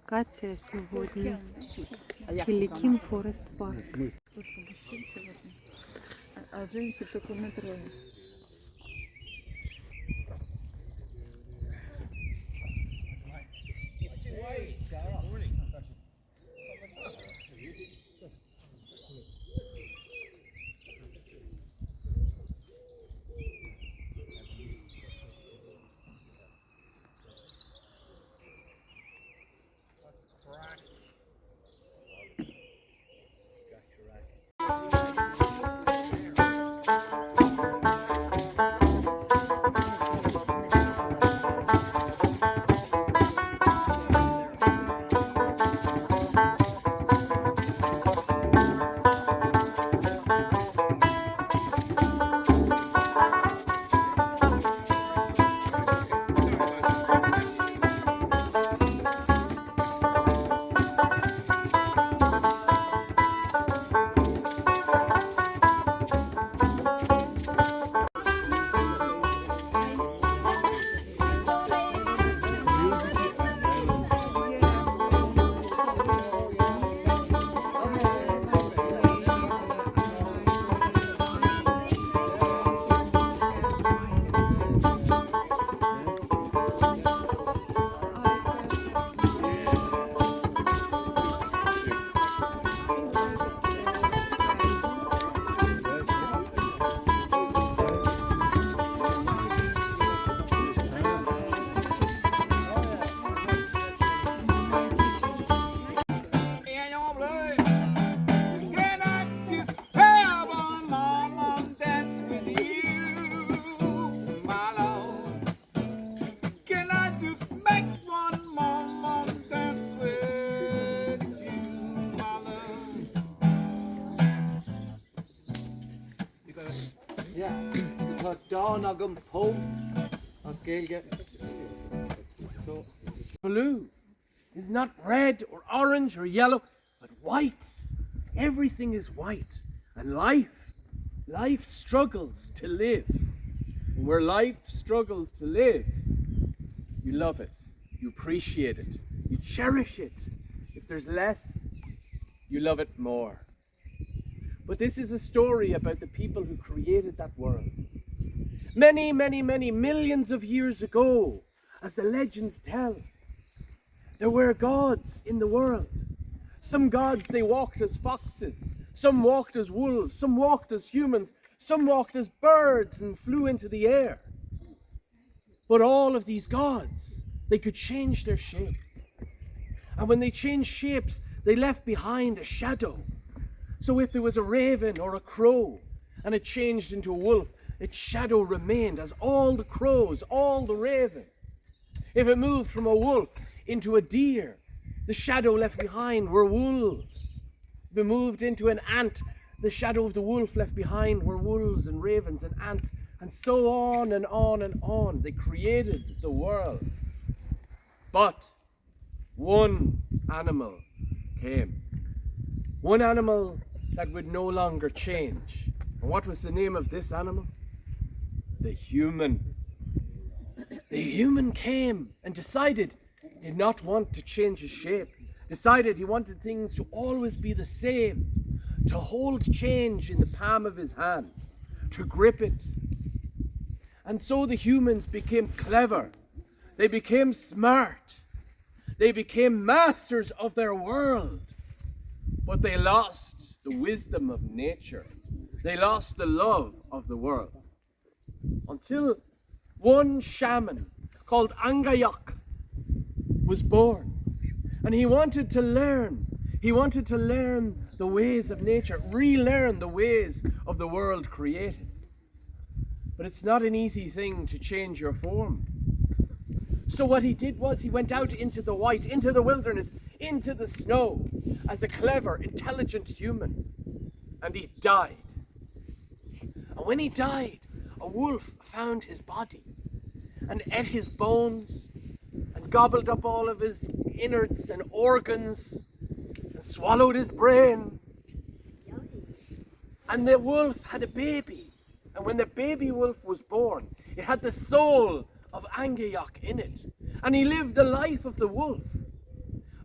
локація сьогодні. Killykeen Forest Park. А женщин только на троне. So, blue is not red or orange or yellow, but white. Everything is white. And life struggles to live. And where life struggles to live, you love it, you appreciate it, you cherish it. If there's less, you love it more. But this is a story about the people who created that world. Many, many, many millions of years ago, as the legends tell, there were gods in the world. Some gods, they walked as foxes, some walked as wolves, some walked as humans, some walked as birds and flew into the air. But all of these gods, they could change their shapes. And when they changed shapes, they left behind a shadow. So if there was a raven or a crow and it changed into a wolf, its shadow remained as all the crows, all the ravens. If it moved from a wolf into a deer, the shadow left behind were wolves. If it moved into an ant, the shadow of the wolf left behind were wolves and ravens and ants, and so on and on and on. They created the world. But one animal came. One animal that would no longer change. And what was the name of this animal? The human. The human came and decided he did not want to change his shape. Decided he wanted things to always be the same. To hold change in the palm of his hand. To grip it. And so the humans became clever. They became smart. They became masters of their world. But they lost the wisdom of nature. They lost the love of the world. Until one shaman called Angayok was born. And he wanted to learn. He wanted to learn the ways of nature, relearn the ways of the world created. But it's not an easy thing to change your form. So what he did was he went out into the white, into the wilderness, into the snow, as a clever, intelligent human. And he died. And when he died, a wolf found his body and ate his bones and gobbled up all of his innards and organs and swallowed his brain. And the wolf had a baby. And when the baby wolf was born, it had the soul of Angayok in it. And he lived the life of the wolf.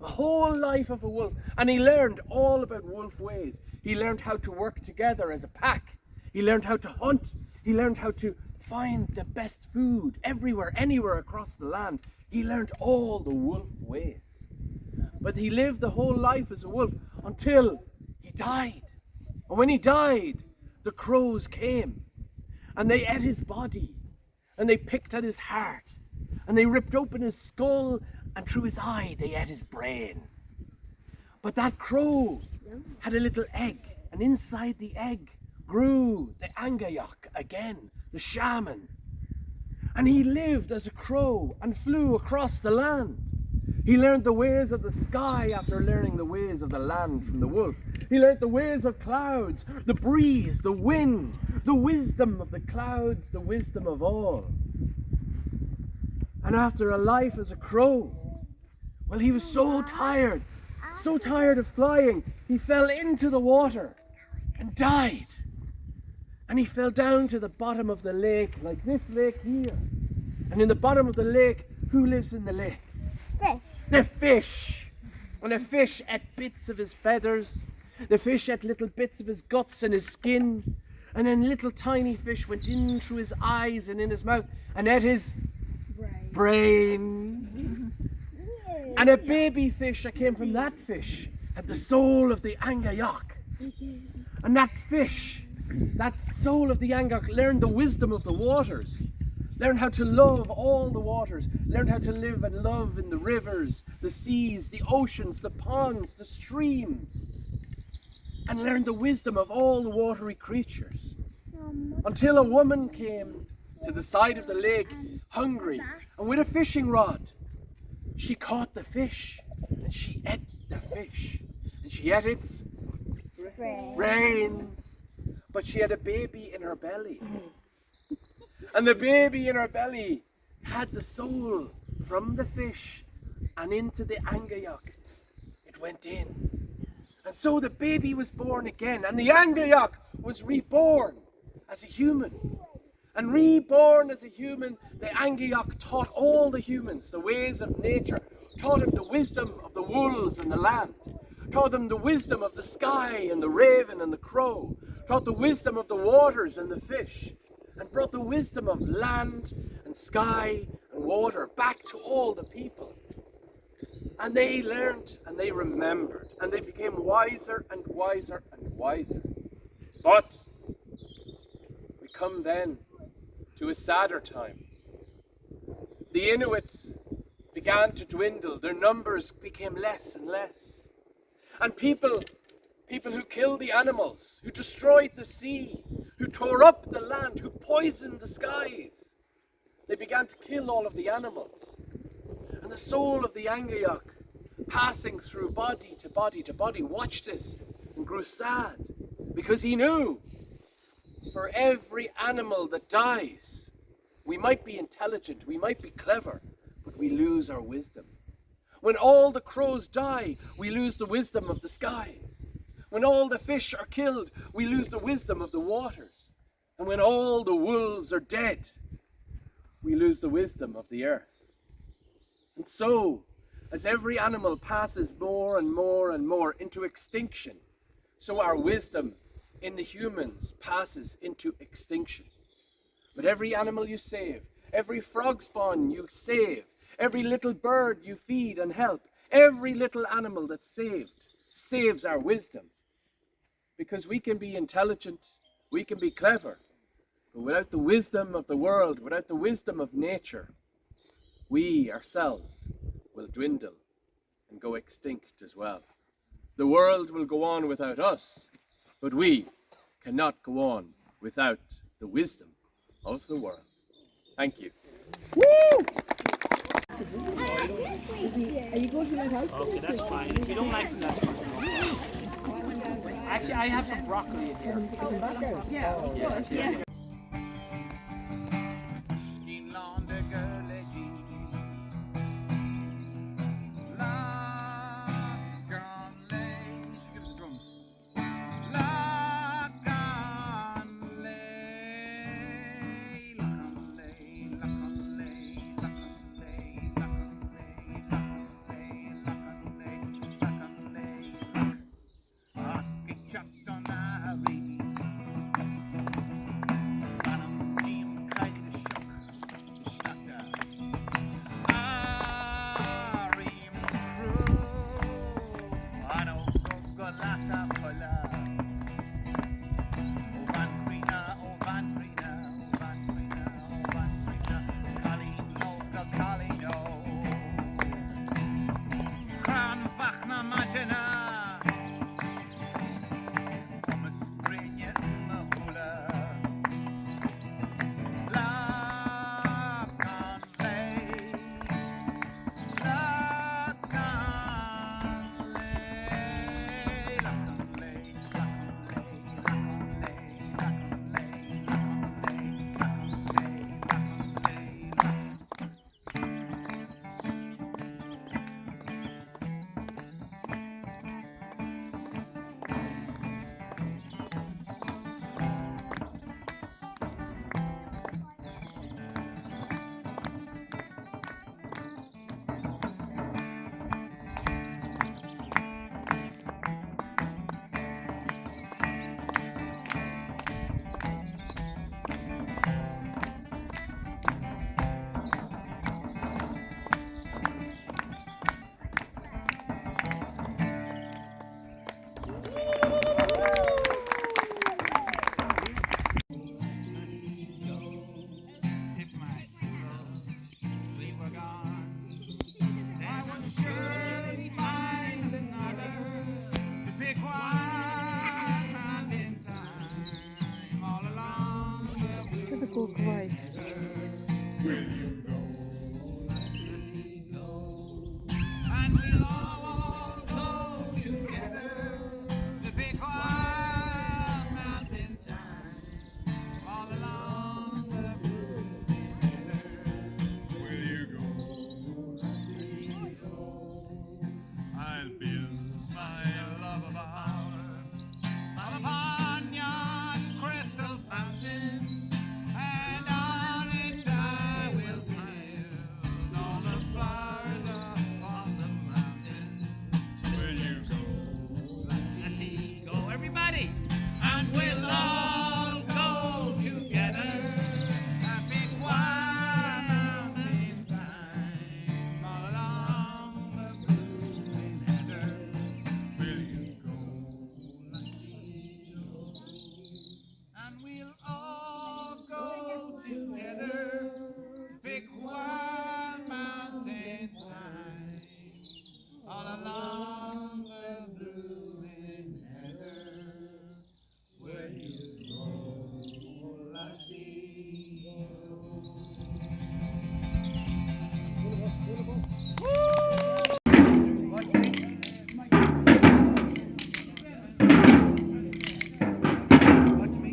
a whole life of a wolf. And he learned all about wolf ways. He learned how to work together as a pack. He learned how to hunt. He learned how to find the best food everywhere, anywhere across the land. He learned all the wolf ways. But he lived the whole life as a wolf until he died. And when he died, the crows came and they ate his body and they picked at his heart and they ripped open his skull, and through his eye they ate his brain. But that crow had a little egg, and inside the egg grew the Angayak again, the shaman. And he lived as a crow and flew across the land. He learned the ways of the sky after learning the ways of the land from the wolf. He learned the ways of clouds, the breeze, the wind, the wisdom of the clouds, the wisdom of all. And after a life as a crow, well, he was so tired of flying, he fell into the water and died. And he fell down to the bottom of the lake, like this lake here. And in the bottom of the lake, who lives in the lake? Fish. The fish. And the fish ate bits of his feathers. The fish ate little bits of his guts and his skin. And then little tiny fish went in through his eyes and in his mouth and ate his brain. And a baby fish that came from that fish had the soul of the Angayak. And that fish, that soul of the Angayak, learned the wisdom of the waters, learned how to love all the waters, learned how to live and love in the rivers, the seas, the oceans, the ponds, the streams, and learned the wisdom of all the watery creatures. Until a woman came to the side of the lake, hungry, and with a fishing rod, she caught the fish, and she ate the fish, and she ate its brains, but she had a baby in her belly. And the baby in her belly had the soul from the fish and into the Angayak. It went in. And so the baby was born again, and the Angayak was reborn as a human. And reborn as a human, the Angayak taught all the humans the ways of nature, taught them the wisdom of the wolves and the land, taught them the wisdom of the sky and the raven and the crow, taught the wisdom of the waters and the fish, and brought the wisdom of land and sky and water back to all the people. And they learned and they remembered and they became wiser and wiser and wiser. But we come then to a sadder time. The Inuit began to dwindle, their numbers became less and less. And people who killed the animals, who destroyed the sea, who tore up the land, who poisoned the skies, they began to kill all of the animals. And the soul of the Angayak, passing through body to body to body, watched this and grew sad, because he knew for every animal that dies, we might be intelligent, we might be clever, but we lose our wisdom. When all the crows die, we lose the wisdom of the skies. When all the fish are killed, we lose the wisdom of the waters. And when all the wolves are dead, we lose the wisdom of the earth. And so, as every animal passes more and more and more into extinction, so our wisdom in the humans passes into extinction. But every animal you save, every frog spawn you save, every little bird you feed and help, every little animal that's saved, saves our wisdom. Because we can be intelligent, we can be clever, but without the wisdom of the world, without the wisdom of nature, we ourselves will dwindle and go extinct as well. The world will go on without us, but we cannot go on without the wisdom of the world. Thank you. Woo! Are you going to my house? Okay, that's fine. If you don't like that, actually, I have some broccoli in here. Yeah. дівчина, ми сприйняла гуля. Що такого квай? Everybody, and we'll all go together. A big wide mountain time, all along the blue heather. Will you go, Lassie? And we'll all go together. Big wide mountain time, all along the blue heather. Where you go, Lassie? Watch me. Watch me.